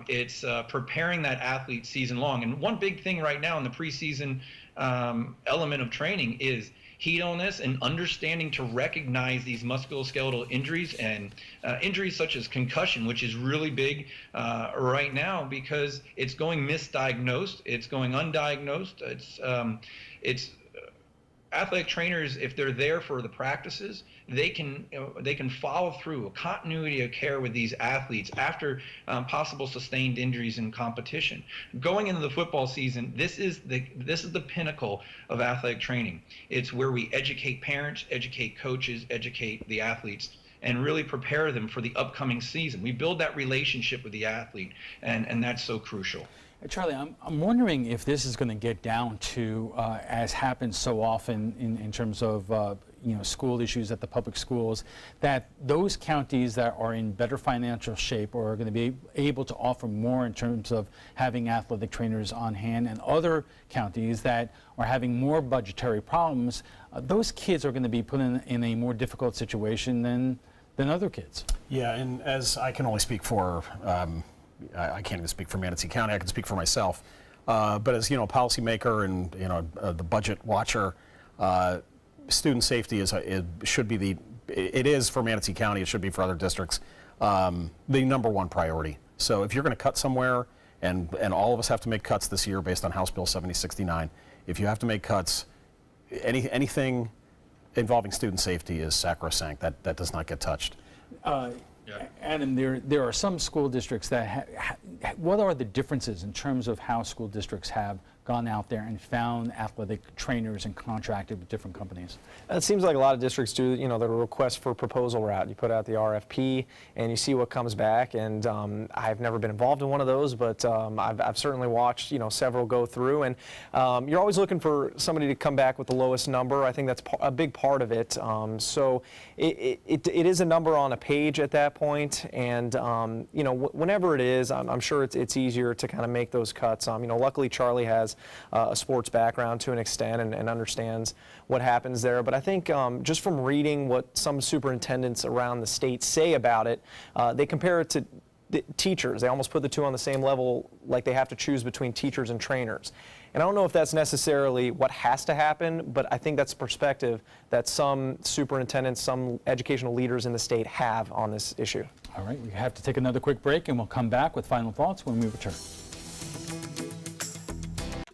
It's preparing that athlete season long. And one big thing right now in the preseason element of training is heat illness and understanding to recognize these musculoskeletal injuries and injuries such as concussion, which is really big right now because it's going misdiagnosed, it's going undiagnosed. It's athletic trainers, if they're there for the practices, they can follow through a continuity of care with these athletes after possible sustained injuries in competition. Going into the football season, this is the pinnacle of athletic training. It's where we educate parents, educate coaches, educate the athletes, and really prepare them for the upcoming season. We build that relationship with the athlete, and that's so crucial. Charlie, I'm wondering if this is going to get down to, as happens so often in terms of you know, school issues at the public schools, that those counties that are in better financial shape or are going to be able to offer more in terms of having athletic trainers on hand, and other counties that are having more budgetary problems, those kids are going to be put in a more difficult situation than other kids. Yeah, and as I can only speak for I can't even speak for Manatee County. I can speak for myself. But as, you know, a policymaker and, you know, the budget watcher, student safety it is for Manatee County. It should be for other districts. The #1 priority. So if you're going to cut somewhere, and all of us have to make cuts this year based on House Bill 7069, if you have to make cuts, anything involving student safety is sacrosanct. That does not get touched. Adam, there are some school districts that what are the differences in terms of how school districts have gone out there and found athletic trainers and contracted with different companies? It seems like a lot of districts do, you know, the request for proposal route. You put out the RFP and you see what comes back, and I've never been involved in one of those, but I've certainly watched, you know, several go through, and you're always looking for somebody to come back with the lowest number. I think that's a big part of it. So it is a number on a page at that point, and you know, whenever it is, I'm sure it's easier to kind of make those cuts. You know, luckily Charlie has a sports background to an extent and understands what happens there. But I think just from reading what some superintendents around the state say about it, they compare it to the teachers. They almost put the two on the same level, like they have to choose between teachers and trainers. And I don't know if that's necessarily what has to happen, but I think that's a perspective that some superintendents, some educational leaders in the state have on this issue. All right, we have to take another quick break, and we'll come back with final thoughts when we return.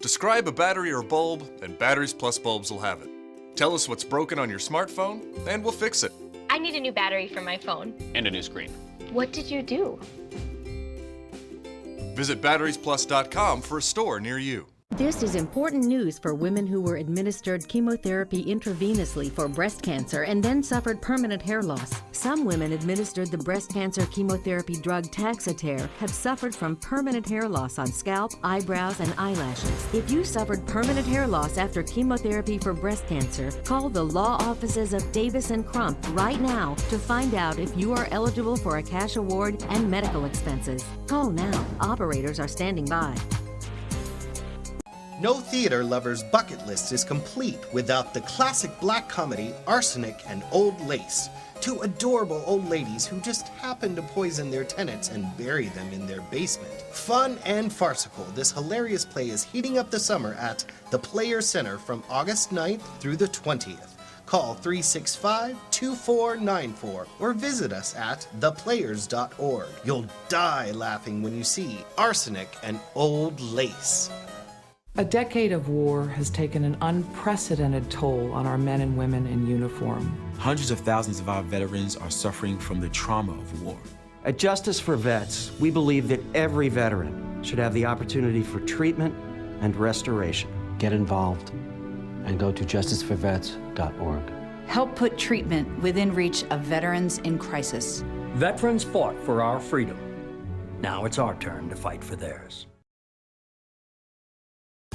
Describe a battery or bulb, and Batteries Plus bulbs will have it. Tell us what's broken on your smartphone, and we'll fix it. I need a new battery for my phone. And a new screen. What did you do? Visit batteriesplus.com for a store near you. This is important news for women who were administered chemotherapy intravenously for breast cancer and then suffered permanent hair loss. Some women administered the breast cancer chemotherapy drug Taxotere have suffered from permanent hair loss on scalp, eyebrows, and eyelashes. If you suffered permanent hair loss after chemotherapy for breast cancer, call the law offices of Davis & Crump right now to find out if you are eligible for a cash award and medical expenses. Call now. Operators are standing by. No theater lover's bucket list is complete without the classic black comedy Arsenic and Old Lace. Two adorable old ladies who just happen to poison their tenants and bury them in their basement. Fun and farcical, this hilarious play is heating up the summer at the Players Center from August 9th through the 20th. Call 365-2494 or visit us at theplayers.org. You'll die laughing when you see Arsenic and Old Lace. A decade of war has taken an unprecedented toll on our men and women in uniform. Hundreds of thousands of our veterans are suffering from the trauma of war. At Justice for Vets, we believe that every veteran should have the opportunity for treatment and restoration. Get involved and go to justiceforvets.org. Help put treatment within reach of veterans in crisis. Veterans fought for our freedom. Now it's our turn to fight for theirs.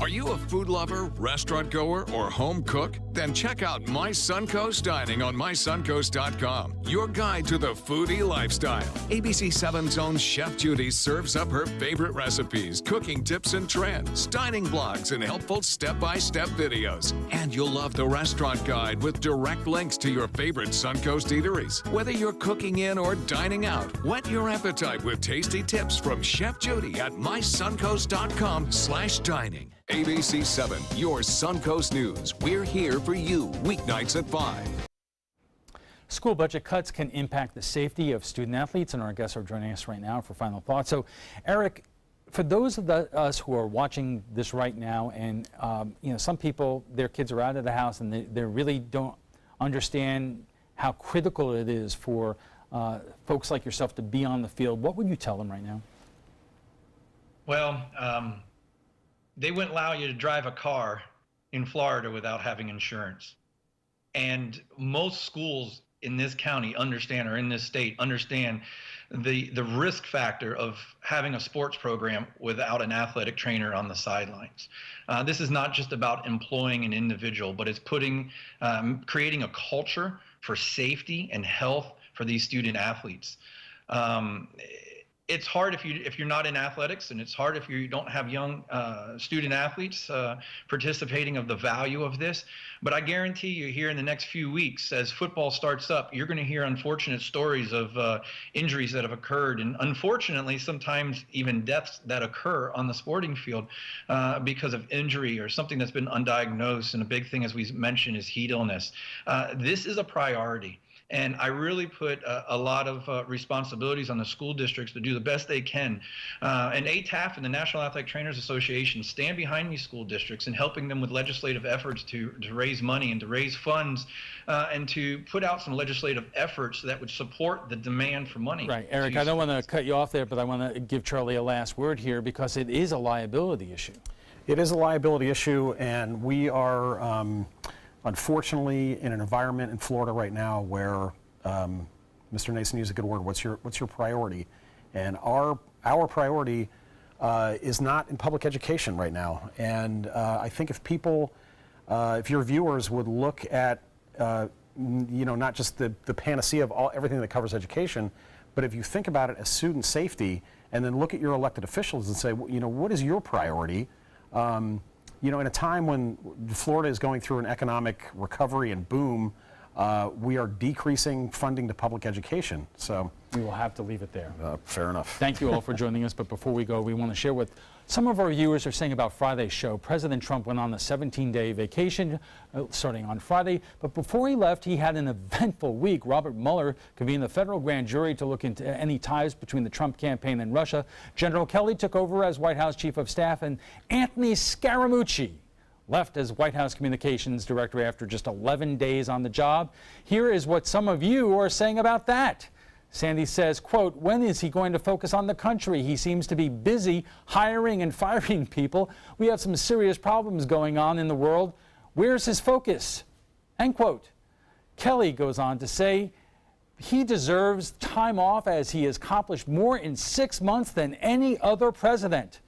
Are you a food lover, restaurant goer, or home cook? Then check out My Suncoast Dining on mysuncoast.com, your guide to the foodie lifestyle. ABC7's own Chef Judy serves up her favorite recipes, cooking tips and trends, dining blogs, and helpful step-by-step videos. And you'll love the restaurant guide with direct links to your favorite Suncoast eateries. Whether you're cooking in or dining out, whet your appetite with tasty tips from Chef Judy at mysuncoast.com/dining. ABC7, your Suncoast News. We're here for you weeknights at 5. School budget cuts can impact the safety of student athletes, and our guests are joining us right now for final thoughts. So, Eric, for those of us who are watching this right now, and some people, their kids are out of the house and they really don't understand how critical it is for folks like yourself to be on the field, what would you tell them right now? Well, they wouldn't allow you to drive a car in Florida without having insurance. And most schools in this county understand, or in this state understand, the risk factor of having a sports program without an athletic trainer on the sidelines. This is not just about employing an individual, but it's creating a culture for safety and health for these student athletes. It's hard if you're not in athletics, and it's hard if you don't have young student athletes participating of the value of this. But I guarantee you here in the next few weeks, as football starts up, you're going to hear unfortunate stories of injuries that have occurred, and unfortunately sometimes even deaths that occur on the sporting field because of injury or something that's been undiagnosed. And a big thing, as we mentioned, is heat illness. This is a priority. And I really put a lot of responsibilities on the school districts to do the best they can. And ATAF and the National Athletic Trainers Association stand behind these school districts in helping them with legislative efforts to raise money and to raise funds and to put out some legislative efforts that would support the demand for money. Right, Eric, I don't want to cut you off there, but I want to give Charlie a last word here because it is a liability issue. It is a liability issue, and we are unfortunately in an environment in Florida right now where Mr. Nason used a good word. What's your priority? And our priority is not in public education right now. And I think if people, if your viewers would look at not just the panacea of everything that covers education, but if you think about it as student safety, and then look at your elected officials and say, what is your priority? In a time when Florida is going through an economic recovery and boom, we are decreasing funding to public education. So we will have to leave it there. Fair enough. Thank you all for joining us. But before we go, we want to share what some of our viewers are saying about Friday's show. President Trump went on a 17-day vacation starting on Friday. But before he left, he had an eventful week. Robert Mueller convened the federal grand jury to look into any ties between the Trump campaign and Russia. General Kelly took over as White House Chief of Staff, and Anthony Scaramucci left as White House Communications Director after just 11 days on the job. Here is what some of you are saying about that. Sandy says, quote, when is he going to focus on the country? He seems to be busy hiring and firing people. We have some serious problems going on in the world. Where's his focus? End quote. Kelly goes on to say he deserves time off as he has accomplished more in 6 months than any other president.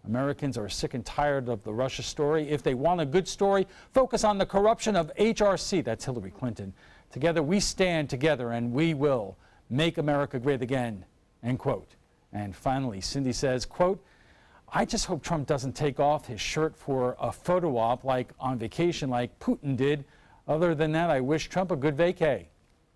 Americans are sick and tired of the Russia story. If they want a good story, focus on the corruption of HRC. That's Hillary Clinton. Together we stand together and we will make America great again, end quote. And finally, Cindy says, quote, I just hope Trump doesn't take off his shirt for a photo op like on vacation like Putin did. Other than that, I wish Trump a good vacay.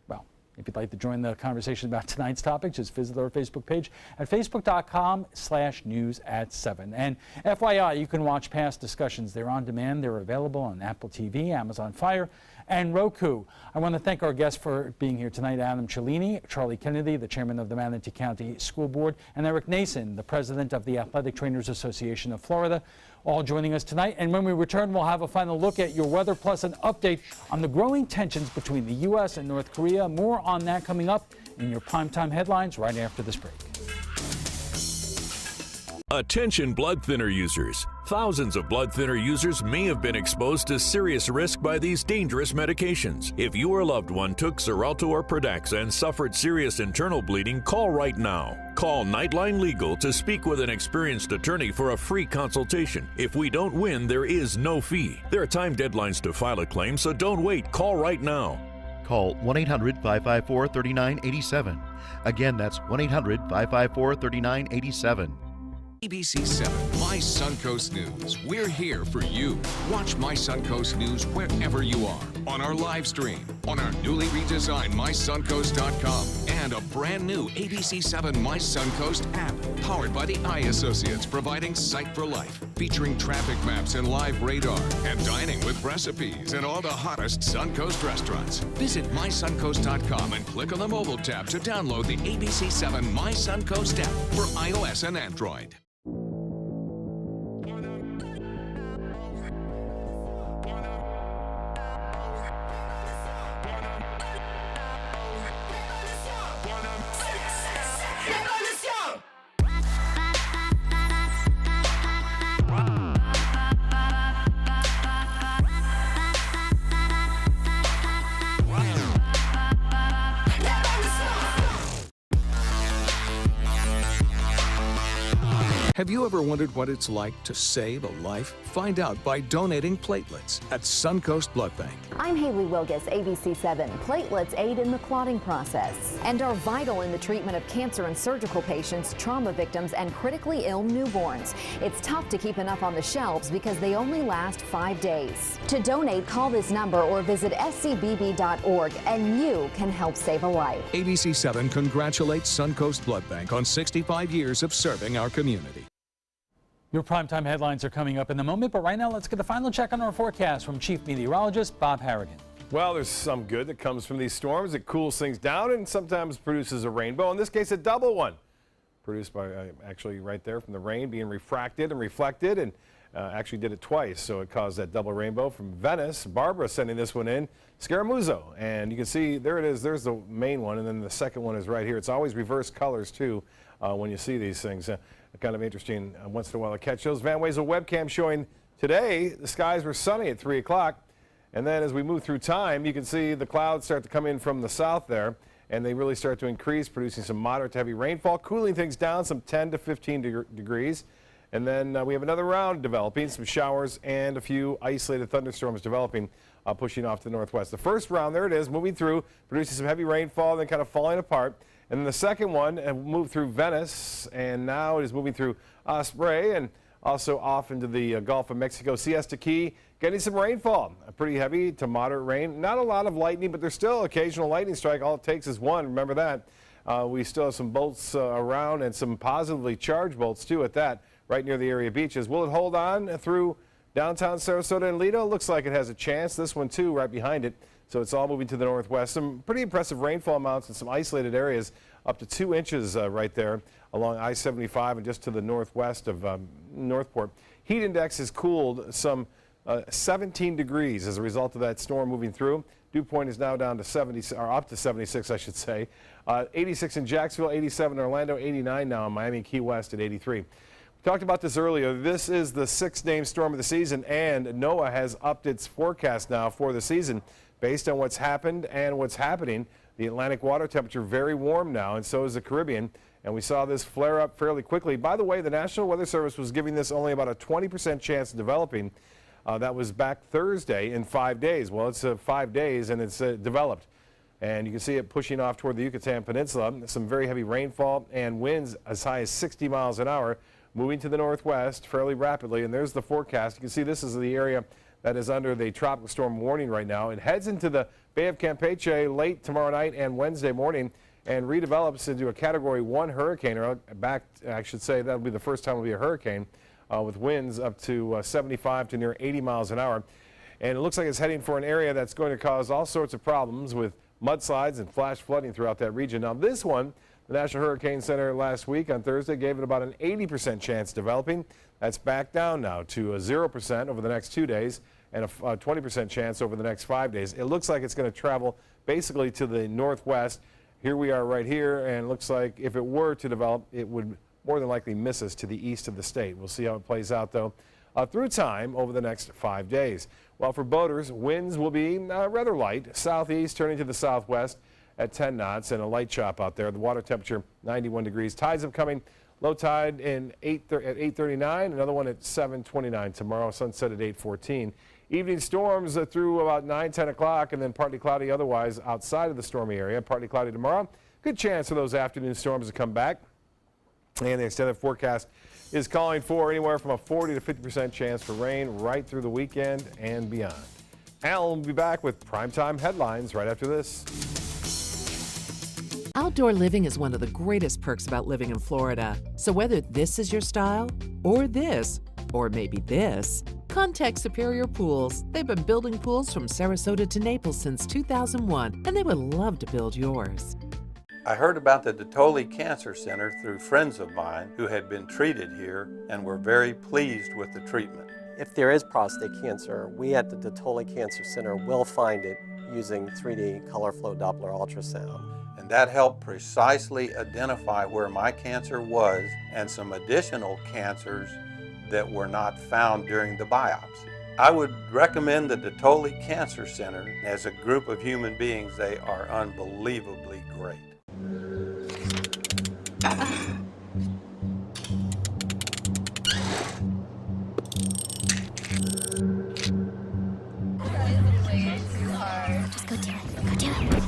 Well, if you'd like to join the conversation about tonight's topic, just visit our Facebook page at facebook.com/news@7. And FYI, you can watch past discussions. They're on demand. They're available on Apple TV, Amazon Fire, and Roku. I want to thank our guests for being here tonight, Adam Cellini, Charlie Kennedy, the chairman of the Manatee County School Board, and Eric Nason, the president of the Athletic Trainers Association of Florida, all joining us tonight. And when we return, we'll have a final look at your weather plus an update on the growing tensions between the U.S. and North Korea. More on that coming up in your primetime headlines right after this break. Attention blood thinner users. Thousands of blood thinner users may have been exposed to serious risk by these dangerous medications. If you or a loved one took Xarelto or Pradaxa and suffered serious internal bleeding, call right now. Call Nightline Legal to speak with an experienced attorney for a free consultation. If we don't win, there is no fee. There are time deadlines to file a claim, so don't wait. Call right now. Call 1-800-554-3987. Again, that's 1-800-554-3987. ABC7, My Suncoast News. We're here for you. Watch My Suncoast News wherever you are. On our live stream, on our newly redesigned MySuncoast.com, and a brand new ABC7 My Suncoast app, powered by the Eye Associates, providing sight for life, featuring traffic maps and live radar, and dining with recipes and all the hottest Suncoast restaurants. Visit MySuncoast.com and click on the mobile tab to download the ABC7 My Suncoast app for iOS and Android. Have you ever wondered what it's like to save a life? Find out by donating platelets at Suncoast Blood Bank. I'm Haley Wilgus, ABC7. Platelets aid in the clotting process and are vital in the treatment of cancer and surgical patients, trauma victims, and critically ill newborns. It's tough to keep enough on the shelves because they only last 5 days. To donate, call this number or visit scbb.org and you can help save a life. ABC7 congratulates Suncoast Blood Bank on 65 years of serving our community. Your primetime headlines are coming up in a moment, but right now let's get a final check on our forecast from Chief Meteorologist Bob Harrigan. Well, there's some good that comes from these storms. It cools things down and sometimes produces a rainbow. In this case, a double one. Produced by actually right there from the rain being refracted and reflected, and actually did it twice. So it caused that double rainbow from Venice. Barbara sending this one in. Scaramuzzo. And you can see there it is. There's the main one. And then the second one is right here. It's always reverse colors, too, when you see these things. Kind of interesting once in a while to catch those. Van Wezel webcam showing today the skies were sunny at 3 o'clock. And then as we move through time, you can see the clouds start to come in from the south there. And they really start to increase, producing some moderate to heavy rainfall, cooling things down some 10 to 15 degrees. And then we have another round developing, some showers and a few isolated thunderstorms developing, pushing off to the northwest. The first round, there it is, moving through, producing some heavy rainfall, then kind of falling apart. And then the second one moved through Venice, and now it is moving through Osprey and also off into the Gulf of Mexico. Siesta Key getting some rainfall, pretty heavy to moderate rain. Not a lot of lightning, but there's still occasional lightning strike. All it takes is one. Remember that. We still have some bolts around and some positively charged bolts, too, at that, right near the area beaches. Will it hold on through downtown Sarasota and Lido? Looks like it has a chance. This one, too, right behind it. So it's all moving to the northwest. Some pretty impressive rainfall amounts in some isolated areas, up to 2 inches right there along I-75 and just to the northwest of Northport. Heat index has cooled some 17 degrees as a result of that storm moving through. Dew point is now down to 70, or up to 76, I should say. 86 in Jacksonville, 87 in Orlando, 89 now in Miami, Key West at 83. We talked about this earlier. This is the 6th named storm of the season, and NOAA has upped its forecast now for the season. Based on what's happened and what's happening, the Atlantic water temperature very warm now, and so is the Caribbean. And we saw this flare up fairly quickly. By the way, the National Weather Service was giving this only about a 20% chance of developing. That was back Thursday in 5 days. Well, it's 5 days and it's developed. And you can see it pushing off toward the Yucatan Peninsula. Some very heavy rainfall and winds as high as 60 miles an hour. moving to the northwest fairly rapidly. And there's the forecast. You can see this is the area that is under the tropical storm warning right now. It heads into the Bay of Campeche late tomorrow night and Wednesday morning and redevelops into a Category 1 hurricane. Or I should say that'll be the first time it'll be a hurricane with winds up to 75 to near 80 miles an hour. And it looks like it's heading for an area that's going to cause all sorts of problems with mudslides and flash flooding throughout that region. Now this one, the National Hurricane Center last week on Thursday gave it about an 80% chance developing. That's back down now to a 0% over the next 2 days and a 20% chance over the next 5 days. It looks like it's going to travel basically to the northwest. Here we are right here, and it looks like if it were to develop, it would more than likely miss us to the east of the state. We'll see how it plays out, though, through time over the next 5 days. Well, for boaters, winds will be rather light, southeast turning to the southwest at 10 knots and a light chop out there. The water temperature 91 degrees. Tides upcoming. Low tide at 8:39, another one at 7:29 tomorrow, sunset at 8:14. Evening storms through about 9, 10 o'clock, and then partly cloudy otherwise outside of the stormy area. Partly cloudy tomorrow. Good chance for those afternoon storms to come back. And the extended forecast is calling for anywhere from a 40 to 50% chance for rain right through the weekend and beyond. Al will be back with primetime headlines right after this. Outdoor living is one of the greatest perks about living in Florida. So whether this is your style, or this, or maybe this, contact Superior Pools. They've been building pools from Sarasota to Naples since 2001, and they would love to build yours. I heard about the Dotoli Cancer Center through friends of mine who had been treated here and were very pleased with the treatment. If there is prostate cancer, we at the Dotoli Cancer Center will find it using 3D color flow Doppler ultrasound. And that helped precisely identify where my cancer was and some additional cancers that were not found during the biopsy. I would recommend the Dotoli Cancer Center. As a group of human beings, they are unbelievably great. Just go do it. Go do it.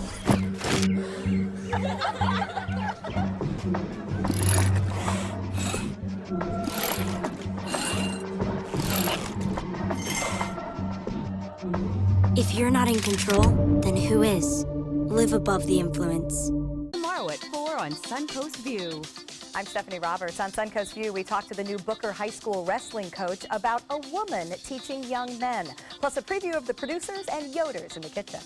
If you're not in control, then who is? Live above the influence. Tomorrow at 4 on Suncoast View. I'm Stephanie Roberts. On Suncoast View, we talked to the new Booker High School wrestling coach about a woman teaching young men, plus a preview of the producers and Yoders in the kitchen.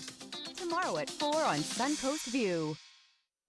Tomorrow at 4 on Suncoast View.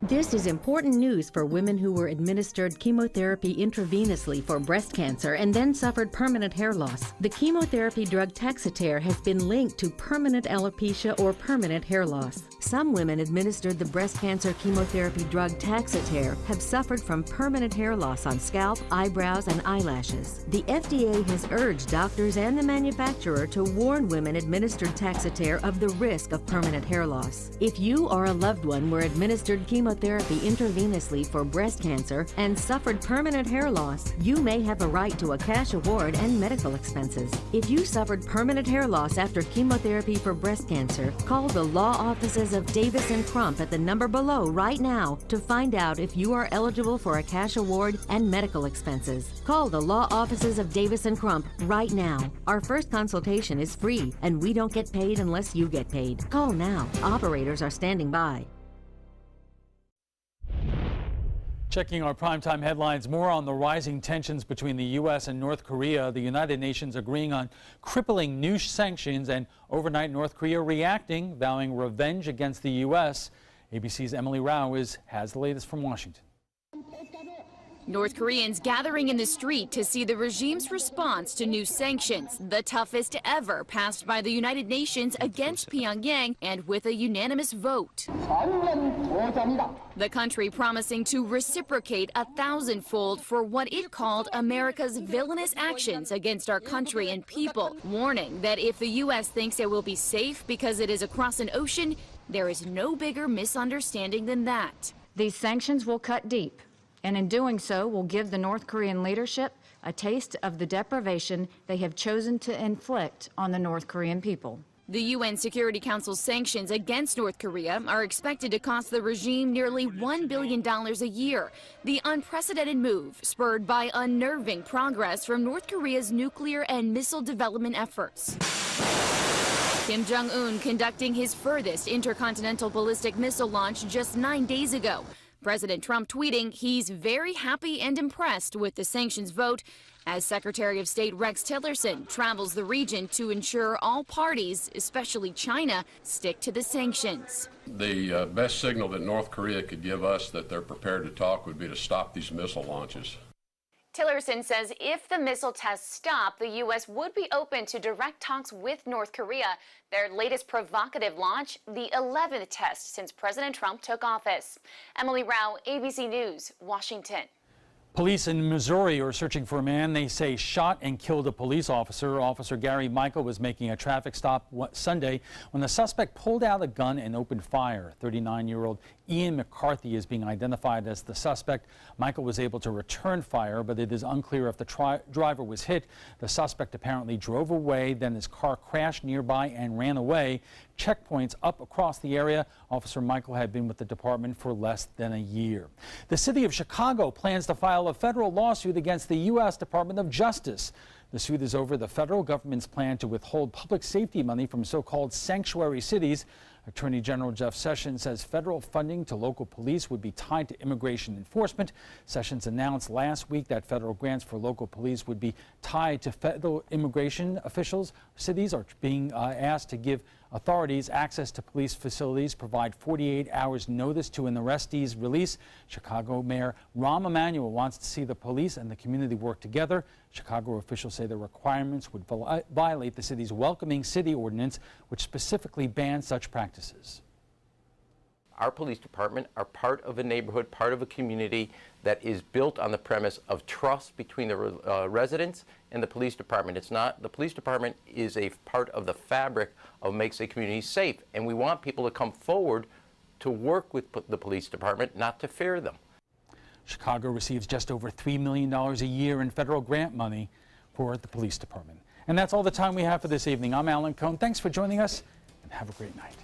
This is important news for women who were administered chemotherapy intravenously for breast cancer and then suffered permanent hair loss. The chemotherapy drug Taxotere has been linked to permanent alopecia or permanent hair loss. Some women administered the breast cancer chemotherapy drug Taxotere have suffered from permanent hair loss on scalp, eyebrows, and eyelashes. The FDA has urged doctors and the manufacturer to warn women administered Taxotere of the risk of permanent hair loss. If you or a loved one were administered chemotherapy intravenously for breast cancer and suffered permanent hair loss, you may have a right to a cash award and medical expenses. If you suffered permanent hair loss after chemotherapy for breast cancer, call the law offices of Davis & Crump at the number below right now to find out if you are eligible for a cash award and medical expenses. Call the law offices of Davis & Crump right now. Our first consultation is free, and we don't get paid unless you get paid. Call now. Operators are standing by. Checking our primetime headlines, more on the rising tensions between the U.S. and North Korea. The United Nations agreeing on crippling new sanctions, and overnight North Korea reacting, vowing revenge against the U.S. ABC's Emily Rao has the latest from Washington. North Koreans gathering in the street to see the regime's response to new sanctions, the toughest ever passed by the United Nations against Pyongyang, and with a unanimous vote. The country promising to reciprocate 1,000-fold for what it called America's villainous actions against our country and people, warning that if the U.S. thinks it will be safe because it is across an ocean, there is no bigger misunderstanding than that. These sanctions will cut deep, and in doing so will give the North Korean leadership a taste of the deprivation they have chosen to inflict on the North Korean people. The UN Security Council's sanctions against North Korea are expected to cost the regime nearly $1 billion a year. The unprecedented move spurred by unnerving progress from North Korea's nuclear and missile development efforts. Kim Jong-un conducting his furthest intercontinental ballistic missile launch just 9 days ago. President Trump tweeting he's very happy and impressed with the sanctions vote as Secretary of State Rex Tillerson travels the region to ensure all parties, especially China, stick to the sanctions. The best signal that North Korea could give us that they're prepared to talk would be to stop these missile launches. Tillerson says if the missile tests stop, the U.S. would be open to direct talks with North Korea, their latest provocative launch, the 11th test since President Trump took office. Emily Rao, ABC News, Washington. Police in Missouri are searching for a man they say shot and killed a police officer. Officer Gary Michael was making a traffic stop Sunday when the suspect pulled out a gun and opened fire. 39-year-old Ian McCarthy is being identified as the suspect. Michael was able to return fire, but it is unclear if the driver was hit. The suspect apparently drove away, then his car crashed nearby and ran away. Checkpoints up across the area. Officer Michael had been with the department for less than a year. The city of Chicago plans to file a federal lawsuit against the U.S. Department of Justice. The suit is over the federal government's plan to withhold public safety money from so-called sanctuary cities. Attorney General Jeff Sessions says federal funding to local police would be tied to immigration enforcement. Sessions announced last week that federal grants for local police would be tied to federal immigration officials. Cities are being asked to give authorities access to police facilities, provide 48 hours notice to an arrestee's release. Chicago Mayor Rahm Emanuel wants to see the police and the community work together. Chicago officials say the requirements would violate the city's Welcoming City Ordinance, which specifically bans such practices. Our police department are part of a neighborhood, part of a community that is built on the premise of trust between the residents and the police department. It's not, the police department is a part of the fabric of makes a community safe, and we want people to come forward to work with the police department, not to fear them. Chicago receives just over $3 million a year in federal grant money for the police department. And that's all the time we have for this evening. I'm Alan Cohn. Thanks for joining us, and have a great night.